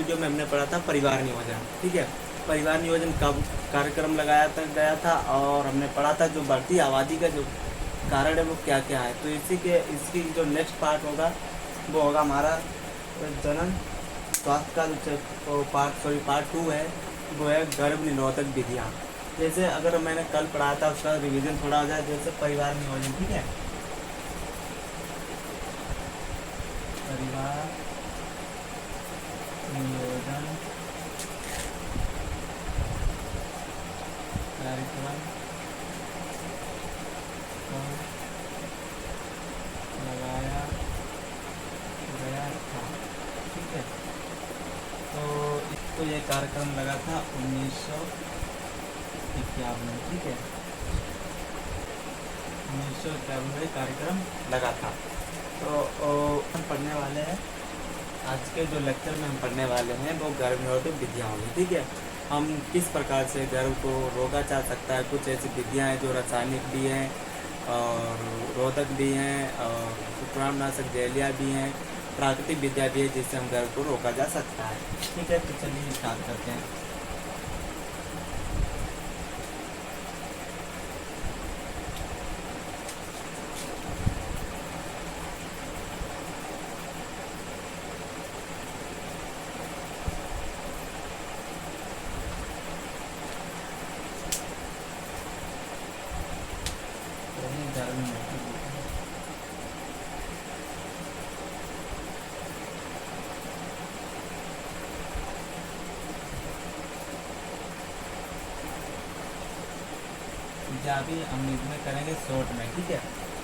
Video में हमने पढ़ा था परिवार नियोजन, ठीक है। परिवार नियोजन कब कार्यक्रम गया था, और हमने पढ़ा था जो बढ़ती आबादी का जो कारण है वो क्या क्या है। तो इसकी जो नेक्स्ट पार्ट होगा वो होगा हमारा जनन स्वास्थ्य का जो पार्ट 2 है, वो है गर्भ निरोधक विधियाँ। जैसे अगर मैंने कल पढ़ाया था उसका रिवीजन थोड़ा हो जाए, जैसे परिवार नियोजन, ठीक है। परिवार नियोजन कार्यक्रम लगाया गया था, ठीक है। तो ये कार्यक्रम लगा था 1951 में, ठीक है। 1951 में कार्यक्रम लगा था। तो हम पढ़ने वाले हैं, आज के जो लेक्चर में हम पढ़ने वाले हैं वो गर्भ निरोधक विधियाँ होंगी, ठीक है। हम किस प्रकार से गर्भ को रोका जा सकता है, कुछ ऐसी विधियाँ हैं जो रासायनिक भी हैं और रोधक भी हैं और शुक्राणुनाशक जैलियाँ भी हैं, प्राकृतिक विद्या भी है जिससे हम गर्भ को रोका जा सकता है, ठीक है। तो चलिए स्टार्ट करते हैं। अभी हम इसमें करेंगे शॉर्ट में, ठीक है।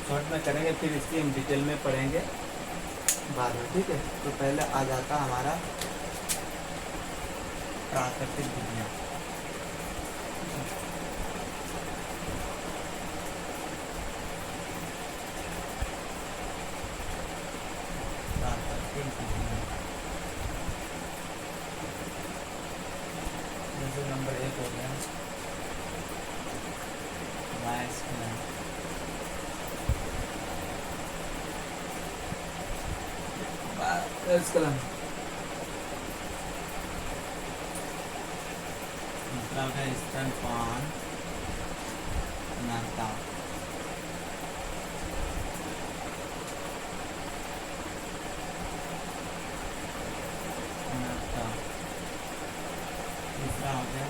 शॉर्ट में करेंगे, फिर इसकी हम डिटेल में पढ़ेंगे बाद में, ठीक है। तो पहले आ जाता हमारा प्राकृतिक विधियाँ। जैसे नंबर 1 हो गया कलम, दूसरा हो गया स्तनपान नरता, तीसरा हो गया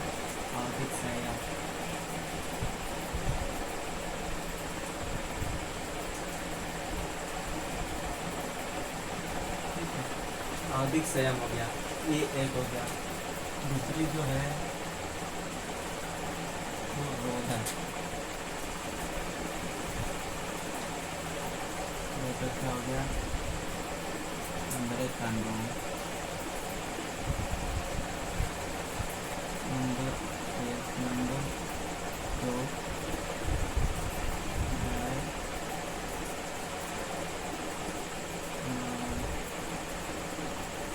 आवधिक संयम, आवधिक संयम हो गया, ये एक हो गया। दूसरी जो है वो रोधन, रोधक क्या हो गया, नंबर 1 कांडोम, नंबर 2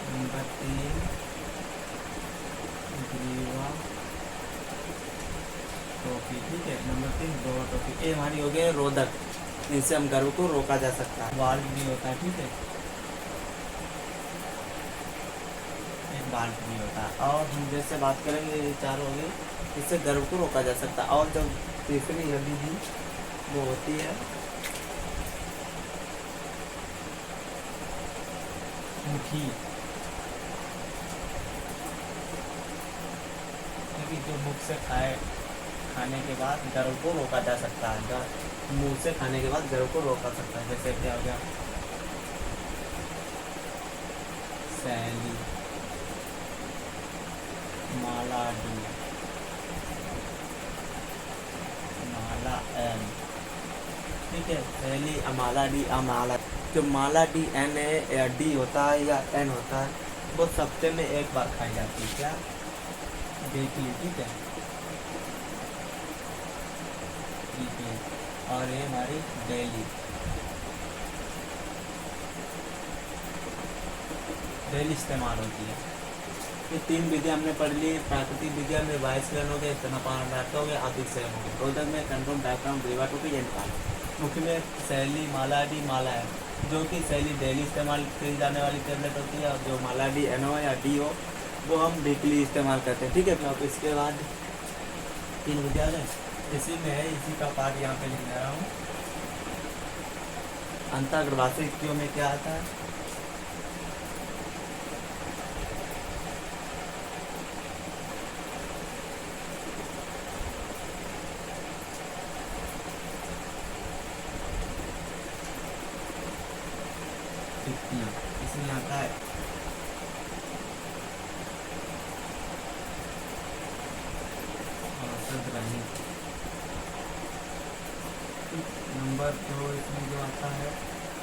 नंबर 3 ग्रीवा टोपी, ठीक है। नंबर 3 ग्रीवा टोपी, ये हमारी हो गई रोधक, जिनसे हम गर्भ को रोका जा सकता है। वाल्व भी होता है, ठीक है, एक वाल्व भी होता है। और हम जैसे बात करेंगे ये 4 हो गए, इससे गर्भ को रोका जा सकता है। और जब तीसरी हड्डी भी वो होती है मुखी, जो मुख से खाने के बाद गर्भ को रोका जा सकता है, मुंह से खाने के बाद गर्भ को रोका सकता है। जैसे क्या हो गया सैली, माला डी, माला एन, ठीक है। सैली, अमाला डी, अमाला। जो माला डी एन है या डी होता है या एन होता है, वो हफ्ते में एक बार खाई जाती है, क्या वीकली, ठीक है। और ये हमारी डेली इस्तेमाल होती है। ये 3 विधियाँ हमने पढ़ ली। प्राकृतिक विधिया में वायुस्खलन हो गया, स्तनपान हो गया, आवधिक संयम हो गया। रोधक में कंडोम, डायफ्राम, ग्रीवा टोपी, एंड मुख्य में सैली, माला डी, माला है, जो कि सैली डेली इस्तेमाल की जाने वाली टेबलेट होती है, और जो माला डी एन हो या डी हो वो हम वीकली इस्तेमाल करते हैं, ठीक है। तो अब इसके बाद 3 विद्यालय इसी में है, इसी का पार्ट यहाँ पे लिख रहा हूँ। अंतर्गर्भाशय क्यों में क्या आता है? इसमें आता है नंबर 2 इसमें जो आता है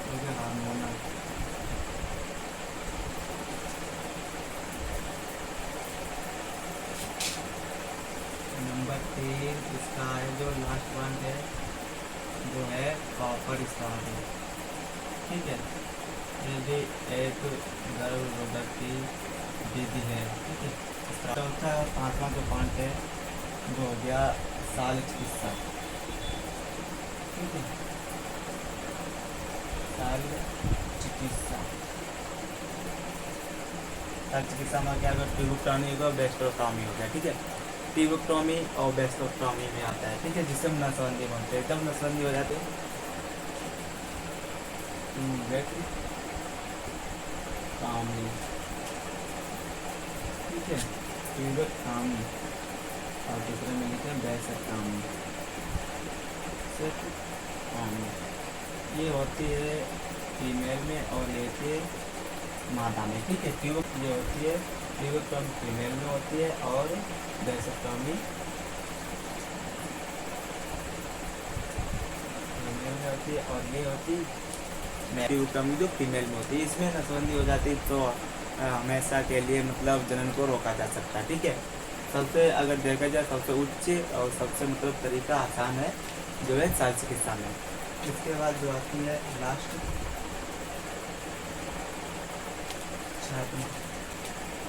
वो जो हार्मोनल, नंबर 3 इसका है जो लास्ट वन है जो है कॉपर स्टार है, ठीक है। ये भी एक गर्भरोधक की विधि है, ठीक है। चौथा 5वां जो पॉइंट है वो हो गया शल्य चिकित्सा, ठीक है। शल्य चिकित्सा, शल्य चिकित्सा में क्या अगर ट्यूबोक्टॉमी होगा, बेस्टोटॉमी हो गया, ठीक है। ट्यूबोक्टॉमी और बेस्टोटॉमी में आता है, ठीक है, जिससे नसबंदी बनते हैं, एकदम नसबंदी हो जाते हैं। ट्यूबोक्टॉमी, ठीक है, ट्यूबोक्टॉमी और दूसरे में लिखे बेस्टोटॉमी। ये होती है फीमेल में और ये होती है मादा में, ठीक है। ये होती है ट्यूबोक्टॉमी फीमेल में होती है और बेस्टोटॉमी फीमेल में होती है, और ये होती है ट्यूबोक्टॉमी जो फीमेल में होती है। इसमें नसबंदी हो जाती है तो हमेशा के लिए मतलब जनन को रोका जा सकता है, ठीक है। सबसे अगर देखा जाए सबसे उच्च और सबसे मतलब तरीका आसान है जो है शल्य चिकित्सा में। इसके बाद जो आती है लास्ट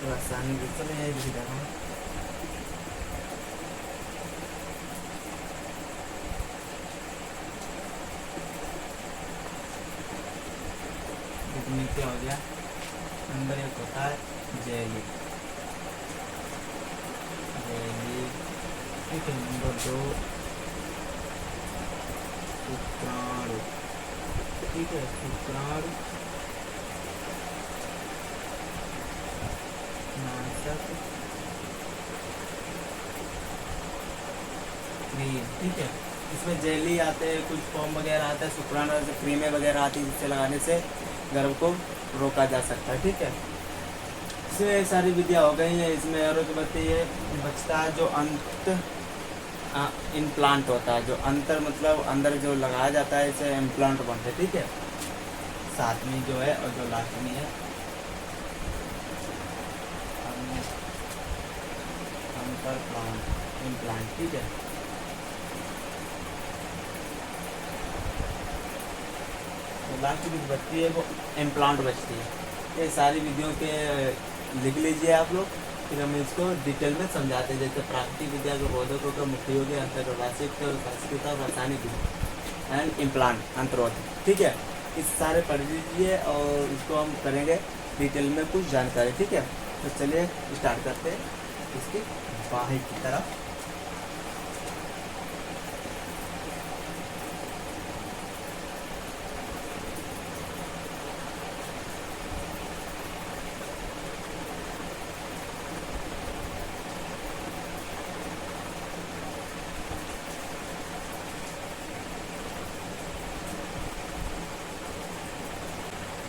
रासायनिक चिकित्सा में यही लिख रहा हूँ। क्या हो गया? नंबर 1 होता है जेली, ठीक है। नंबर 2 शुक्राणु, ठीक है, शुक्राणु नाशक क्रीम, ठीक है। इसमें जेली आते हैं, कुछ फॉर्म वगैरह आता है, शुक्राणु क्रीमें वगैरह आती है जिससे लगाने से गर्भ को रोका जा सकता है, ठीक है। इसमें सारी विधियाँ हो गई हैं। इसमें और बचता है जो अंत इम्प्लांट होता है, जो अंतर मतलब अंदर जो लगाया जाता है इसे इम्प्लांट बनते हैं, ठीक है। 7वीं जो है और जो लास्ट में है अंतर इम्प्लांट, ठीक है। तो लास्ट विधि बचती है वो इम्प्लांट बचती है। ये सारी विधियों के लिख लीजिए आप लोग, फिर हम इसको डिटेल में समझाते हैं। जैसे प्राकृतिक विद्या के बोधकों का मुख्य योग अंतर्गर्भाशय और संस्कृत और रासायनिक एंड इम्प्लांट अंतरोध, ठीक है। इस सारे पढ़ लीजिए और इसको हम करेंगे डिटेल में कुछ जानकारी, ठीक है। तो चलिए स्टार्ट करते हैं इसकी बाहर की तरफ।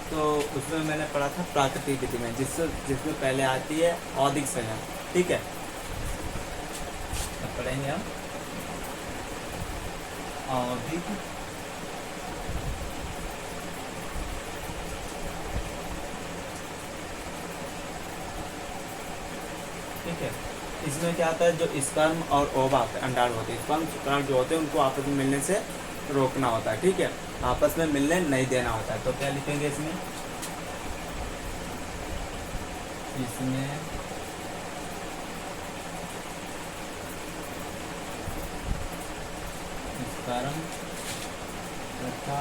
तो उसमें मैंने पढ़ा था प्राकृतिक विधि में, जिसमें पहले आती है औदिक संयम, ठीक है। अब पढ़ेंगे हम औदिक ठीक है। इसमें क्या आता है जो स्पर्म और ओवा अंडाणु होते हैं, स्पर्म शुक्राणु जो होते हैं उनको आपस में मिलने से रोकना होता है, ठीक है। आपस में मिलने नहीं देना होता है। तो क्या लिखेंगे इसमें स्पर्म तथा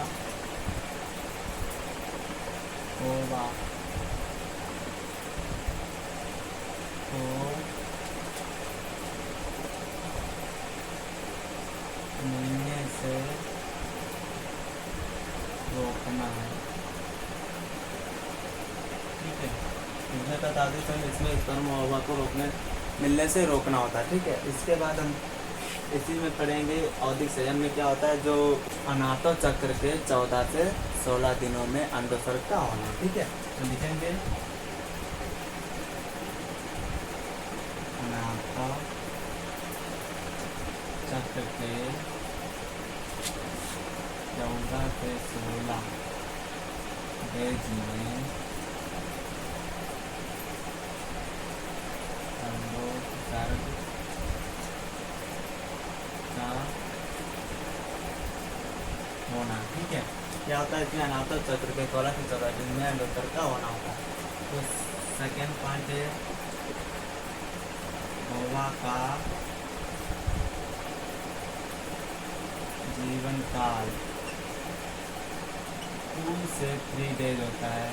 ओवा को मिलने से रोकना है। ठीक है, इसमें बता देते हैं इसमें स्पर्म और ओवा को मिलने से रोकना होता है। ठीक है, इसके बाद हम इसी में पढ़ेंगे औदिक संयम में क्या होता है, जो अनातो चक्र के 14 से 16 दिनों में अंडोत्सर्ग का होना। ठीक है, तो लिखेंगे अनातो चक्र के 14 से 16 डेज में अंडोत्सर्ग का होना। ठीक है, क्या होता है, इसमें अनातो चक्र के 16 से 14 दिन में अंडोत्सर्ग का होना होता है। तो सेकेंड पॉइंट है ओवा का जीवन काल 2 से 3 डेज होता है।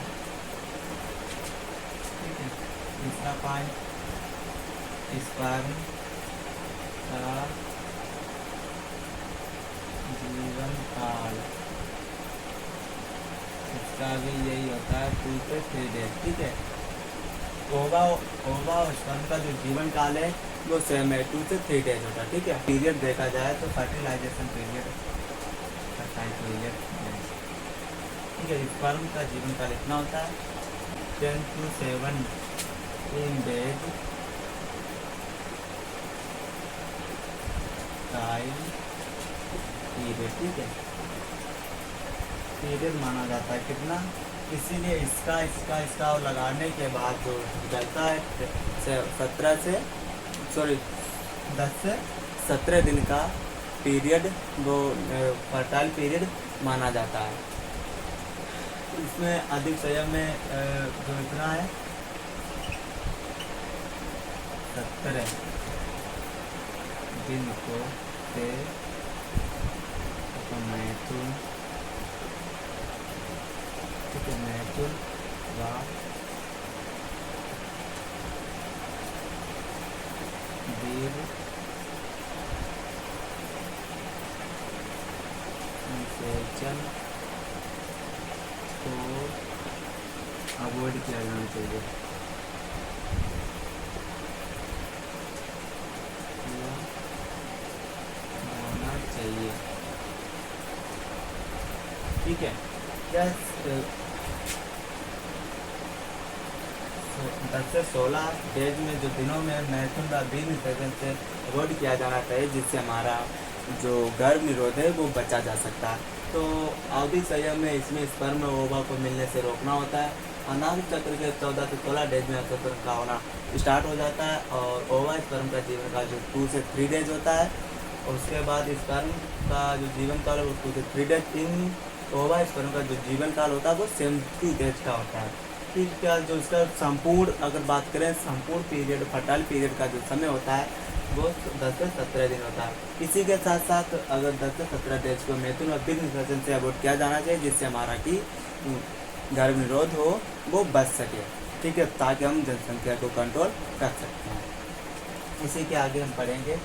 ठीक है, तीसरा पॉइंट स्पर्म का जीवन काल, इसका भी यही होता है 2 से 3 डेज। ठीक है, ओवा और स्पर्म का जो जीवन काल है वो सेम है, 2 से 3 डेज होता है। ठीक है, पीरियड देखा जाए तो फर्टिलाइजेशन पीरियड, ठीक है, स्पर्म का जीवन काल इतना होता है 10 to 17 डेज टाइम पीरियड। ठीक है, पीरियड माना जाता है कितना, इसीलिए इसका और लगाने के बाद जो निकलता है 10 से 17 दिन का पीरियड वो फर्टाइल पीरियड माना जाता है। इसमें अधिक संयम में जो इतना है 17 दिन को से मैथुन, ठीक है, मैथुन व वीर निषेचन को अवॉइड किया जाना चाहिए। होना चाहिए। ठीक है, 10 से 16 डेज में जो दिनों में मैथुन व वीर निषेचन से अवॉइड किया जाना चाहिए, जिससे हमारा जो गर्भ निरोध है वो बचा जा सकता है। तो औदिक संयम में इसमें स्पर्म और ओवा को मिलने से रोकना होता है। अनाथ चक्र के 14 से 16 डेज में अंडोत्सर्ग का होना स्टार्ट हो जाता है और ओवा स्पर्म का जीवन काल जो 2 से 3 डेज होता है। और उसके बाद स्पर्म का जो जीवन काल है वो 2 से 3 डेज, इन ओवा स्पर्म का जो जीवन काल होता है वो 70 डेज का होता है। ठीक है, जो इसका संपूर्ण अगर बात करें संपूर्ण पीरियड फर्टाइल पीरियड का जो समय होता है वो 10 से 17 दिन होता है। इसी के साथ साथ अगर 10 से 17 डेज को मैथुन और वीर निषेचन से अवॉइड किया जाना चाहिए, जिससे हमारा की गर्भ निरोध हो वो बच सके। ठीक है, ताकि हम जनसंख्या को कंट्रोल कर सकते हैं। इसी के आगे हम पढ़ेंगे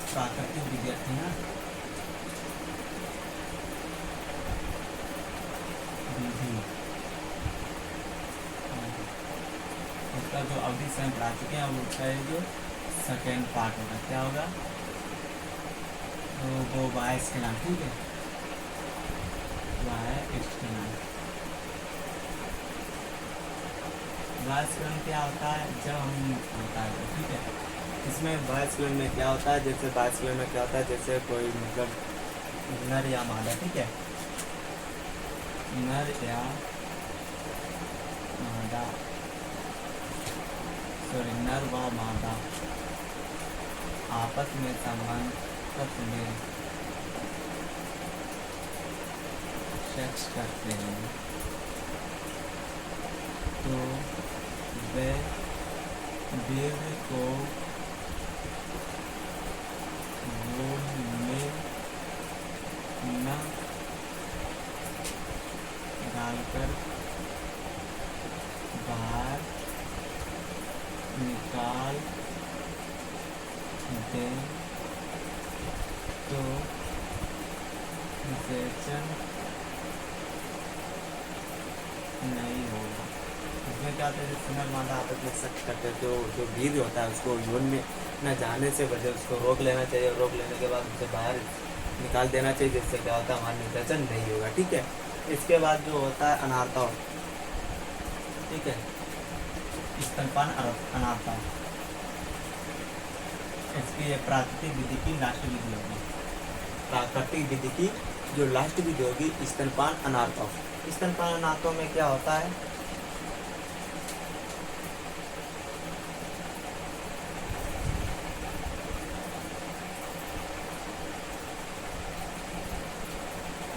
प्राकृतिक विद्यार्थी ना विधि, उसका जो अवधि समय पढ़ा चुके हैं उसका जो सेकेंड पार्ट होगा क्या होगा, तो वो वाइस के नाम। ठीक है, वाइस के नाम। वाइस क्या होता है जब हम होता है। ठीक है, इसमें वाइस में क्या होता है, जैसे वाइस में क्या होता है, जैसे कोई मतलब नर या मादा। ठीक है, नर या मादा, सॉरी नर व मादा आपस में संबंध में सेक्स करते हैं। तो वे वीर्य को भ्रूण में न डालकर बाहर निकाल दें तो निषेचन नहीं होगा। इसमें क्या होता है, सिमर मादा आप लोग सख्त करते हैं, जो वीर्य होता है उसको यौन में न जाने से बचे उसको रोक लेना चाहिए, रोक लेने के बाद उसे बाहर निकाल देना चाहिए, जिससे क्या होता है हमारा निषेचन नहीं होगा। ठीक है, इसके बाद जो होता है अनार्तव, ठीक है, स्तनपान अनार्तव, इसकी ये प्राकृतिक विधि की लास्ट विधि होगी। प्राकृतिक विधि की जो लास्ट विधि होगी स्तनपान अनार्तव। स्तनपान अनार्तव में क्या होता है,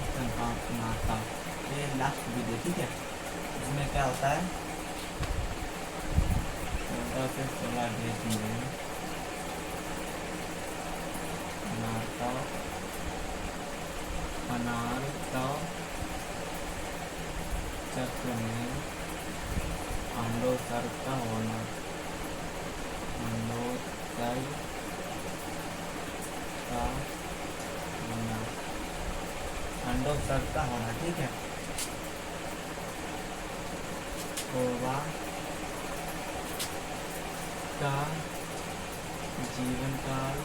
स्तनपान अनार्तव ये लास्ट विधि, ठीक है। इसमें क्या होता है 14 से 16 डेज में अनार्तव चक्र में अंडोत्सर्ग का होना, अंडोत्सर्ग का होना, अंडोत्सर्ग का होना, ठीक है। ओवा का जीवन काल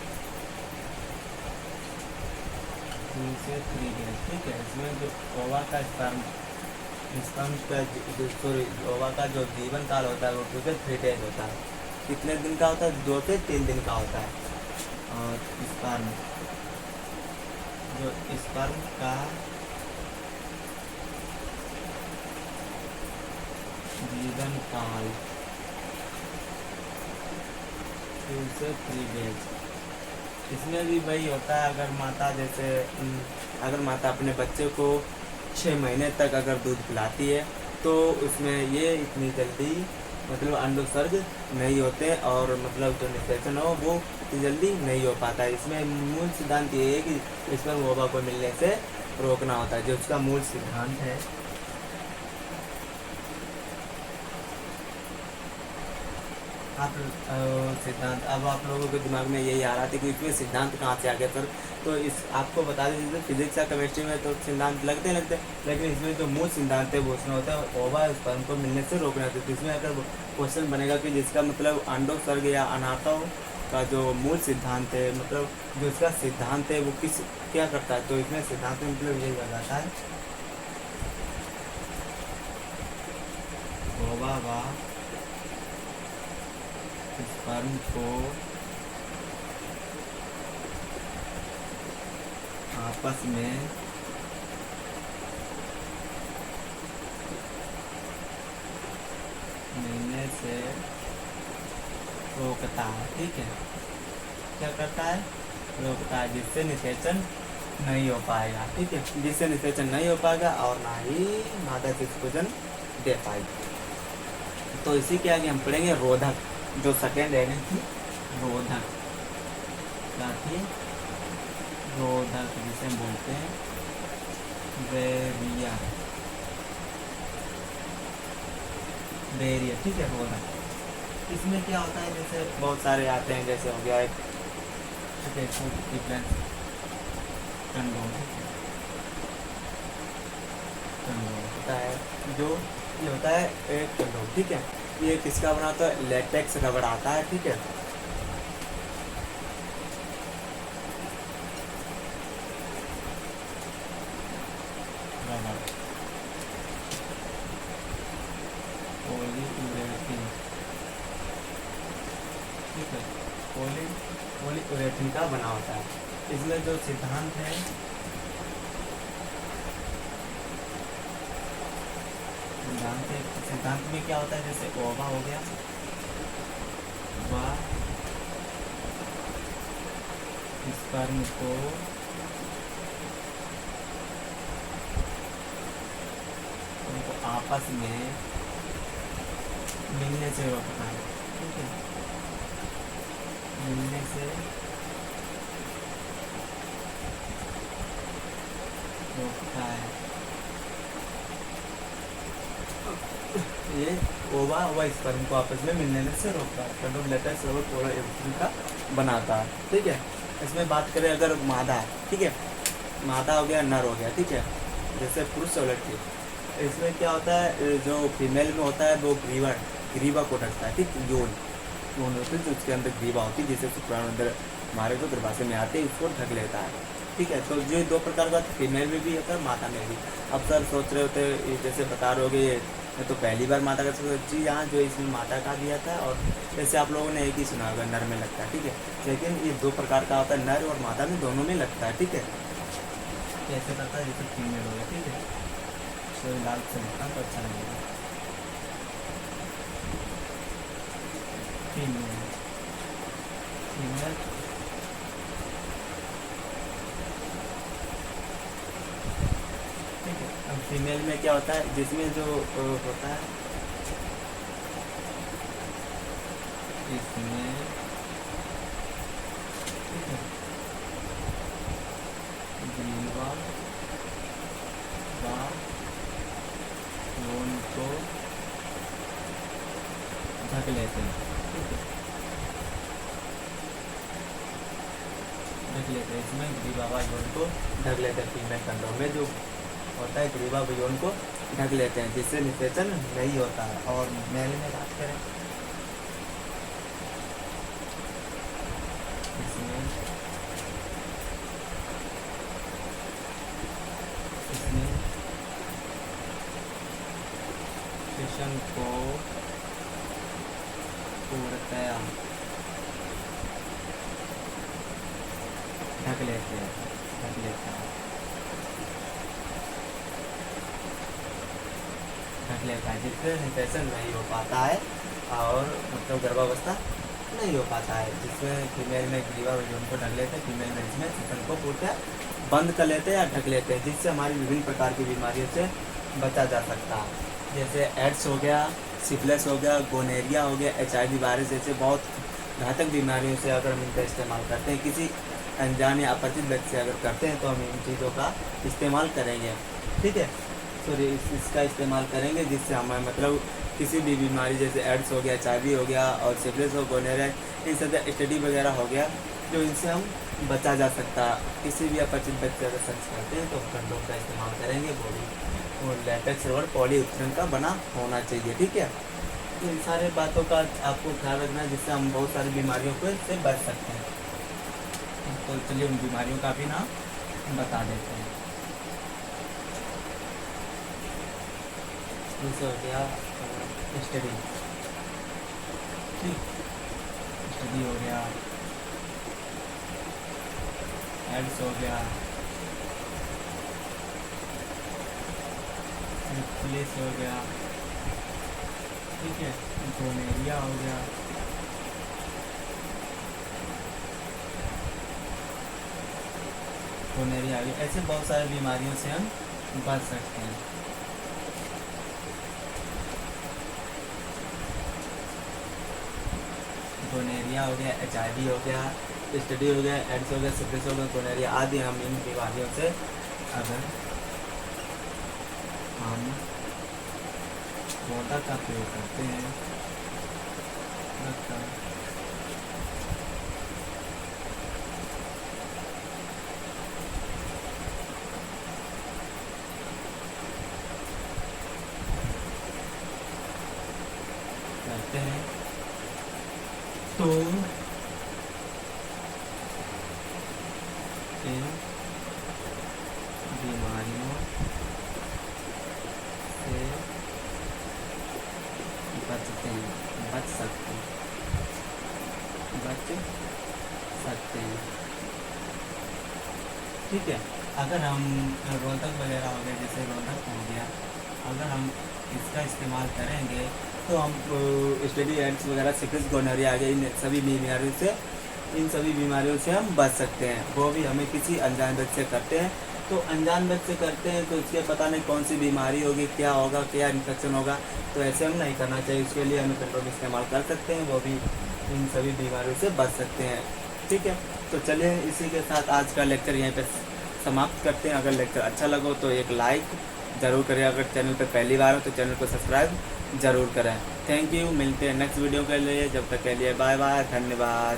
2 से 3 डेज, ठीक है। इसमें जो ओवा का स्पर्म का सॉरी ओवा का जो जीवन काल होता है वो 2 से 3 डेज होता है। कितने दिन का होता है, 2 से 3 दिन का होता है। और स्पर्म जो स्पर्म का जीवन काल 2 से 3 डेज। इसमें भी वही होता है, अगर माता जैसे अगर माता अपने बच्चे को 6 महीने तक अगर दूध पिलाती है तो उसमें ये इतनी जल्दी मतलब अंडोत्सर्ग नहीं होते और मतलब जो निषेचन हो वो इतनी जल्दी नहीं हो पाता है। इसमें मूल सिद्धांत ये है कि इसमें ओवा को मिलने से रोकना होता है, जो उसका मूल सिद्धांत है। आप सिद्धांत अब आप लोगों के दिमाग में यही आ रहा था कि इसमें सिद्धांत कहाँ से आ गया सर, तो इस आपको बता दें फिजिक्स या केमिस्ट्री में तो सिद्धांत लगते लेकिन इसमें जो मूल सिद्धांत है वो उसमें होता है ओवा स्पर्म को मिलने से रोकना होता है। इसमें अगर क्वेश्चन बनेगा कि जिसका मतलब अंडोत्सर्ग या अनार्तव का जो मूल सिद्धांत है, मतलब जो इसका सिद्धांत है वो क्या करता है, तो इसमें सिद्धांत में मतलब यही बताता है ओवा व स्पर्म को आपस में मिलने से रोकता है, ठीक है। क्या करता है, रोकता है, जिससे निषेचन नहीं हो पाएगा, ठीक है, जिससे निषेचन नहीं हो पाएगा और ना ही मादा शिशु को जन्म दे पाएगी। तो इसी के आगे हम पढ़ेंगे रोधक, जो सेकेंड है थी रोधक, क्या थी रोधक, जिसे हम बोलते हैं बैरियर, ठीक है, रोधक। इसमें क्या होता है, जैसे बहुत सारे आते हैं, जैसे हो गया एक डिफरेंस कंडोम होता है, जो ये होता है एक कंडोम, ठीक है। ये किसका बना होता है, लेटेक्स रबड़ आता है, ठीक है। रबड़ पॉलीयूरेथीन, ठीक है, पॉलीयूरेथीन का बना होता है। इसमें जो सिद्धांत है सिद्धांत में क्या होता है, जैसे ओवा हो गया, वह स्पर्म को उनको आपस में मिलने से रोकता है, ठीक है, मिलने से रोकता है। ये ओवा व स्पर्म को आपस में मिलने से रोकता है, condom latex rubber polar electron का बनाता है, ठीक है। इसमें बात करें अगर मादा, ठीक है, मादा हो गया नर हो गया, ठीक है, जैसे पुरुष और लड़की, इसमें क्या होता है, जो फीमेल में होता है वो ग्रीवा को ढकता है, ठीक, यौन होती है, उसके अंदर ग्रीवा होती है, जिससे शुक्राणु अंदर हमारे जो गर्भाशय में आते हैं उसको ढक लेता है, ठीक है। तो ये दो प्रकार का फीमेल में भी होता है, मादा में भी। अब सर सोच रहे होते जैसे बता रहे होगे ये तो पहली बार मादा का जी यहाँ जो इसमें मादा का दिया था, और जैसे आप लोगों ने एक ही सुना होगा नर में लगता है, ठीक है, लेकिन ये दो प्रकार का होता है, नर और मादा में दोनों में लगता है, ठीक है। कैसे करता है, जैसे फीमेल होगा, ठीक है, तो लाल से लिखा तो अच्छा लगेगा, फीमेल फीमेल ठीक है। अब फीमेल में क्या होता है, जिसमें जो होता है इसमें, ठीक है, ग्रीवा व यौन को ढक लेते हैं, ठीक है, ढक लेते हैं, इसमें ग्रीवा व यौन को ढक लेते हैं, फीमेल कंडोम में जो होता है ग्रीवा व यौन को ढक लेते हैं, जिससे निषेचन नहीं होता है। और मेल में बात करें, इसमें निषेचन को पूर्णतया ढक लेते हैं, ढक लेते हैं, ढक लेता है, जिससे निषेचन नहीं हो पाता है और मतलब गर्भावस्था नहीं हो पाता है, जिसमें फीमेल में ग्रीवा व यौन को ढक लेते हैं, फीमेल में इसमें निषेचन को पूर्णतः बंद कर लेते हैं या ढक लेते हैं, जिससे हमारी विभिन्न प्रकार की बीमारियों से बचा जा सकता है, जैसे एड्स हो गया, सिफिलिस हो गया, गोनेरिया हो गया, HIV वायरस जैसे बहुत घातक बीमारियों से अगर हम इनका इस्तेमाल करते हैं, किसी अनजान या अपरिचित व्यक्ति से अगर करते हैं तो हम इन चीज़ों का इस्तेमाल करेंगे, ठीक है, सॉरी इसका इस्तेमाल करेंगे, जिससे हमें मतलब किसी भी बीमारी जैसे एड्स हो गया, HIV हो गया और सिफिलिस हो, गोनेरिया, इन सब STD वगैरह हो गया, जो इनसे हम बचा जा सकता है। किसी भी अपरिचित व्यक्ति से अगर सेक्स करते हैं तो कंडोम का इस्तेमाल करेंगे, बॉडी और लेटेक्स रबर पॉलीयुरेथेन का बना होना चाहिए, ठीक है। तो इन सारे बातों का आपको ख्याल रखना है, जिससे हम बहुत सारी बीमारियों को से बच सकते हैं। तो चलिए उन बीमारियों का भी नाम बता देते हैं। जैसे हो गया STD, ठीक, STD हो गया, एड्स हो गया, सिफिलिस हो गया, ठीक है, गोनेरिया हो गया, गोनेरिया आ गया, ऐसे बहुत सारी बीमारियों से हम बच सकते हैं। गोनेरिया हो गया, HIV हो गया, STD हो गया, एड्स हो गया, सिफिलिस हो गया, गोनेरिया आदि, हम इन बीमारियों से अगर हम पौधा का प्रयोग करते हैं तो इन बीमारियों से बच सकते हैं, ठीक है। अगर हम रोधक वगैरह हो गया, जैसे रोधक हो गया, अगर हम इसका इस्तेमाल करेंगे तो हम STD, एड्स वगैरह, सिफिलिस, गोनोरिया आ गया, इन सभी बीमारियों से हम बच सकते हैं। वो भी हमें किसी अनजान व्यक्ति से करते हैं तो अनजान बच से करते हैं तो उसके पता नहीं कौन सी बीमारी होगी, क्या होगा, क्या इन्फेक्शन होगा, तो ऐसे हम नहीं करना चाहिए। उसके लिए हम कंडोम इस्तेमाल कर सकते हैं, वो भी इन सभी बीमारियों से बच सकते हैं। ठीक है, तो चलिए इसी के साथ आज का लेक्चर यहीं पर समाप्त करते हैं। अगर लेक्चर अच्छा लगा तो एक लाइक ज़रूर करें, अगर चैनल पर पहली बार हो तो चैनल को सब्सक्राइब ज़रूर करें। थैंक यू, मिलते हैं नेक्स्ट वीडियो के लिए, जब तक के लिए बाय बाय, धन्यवाद।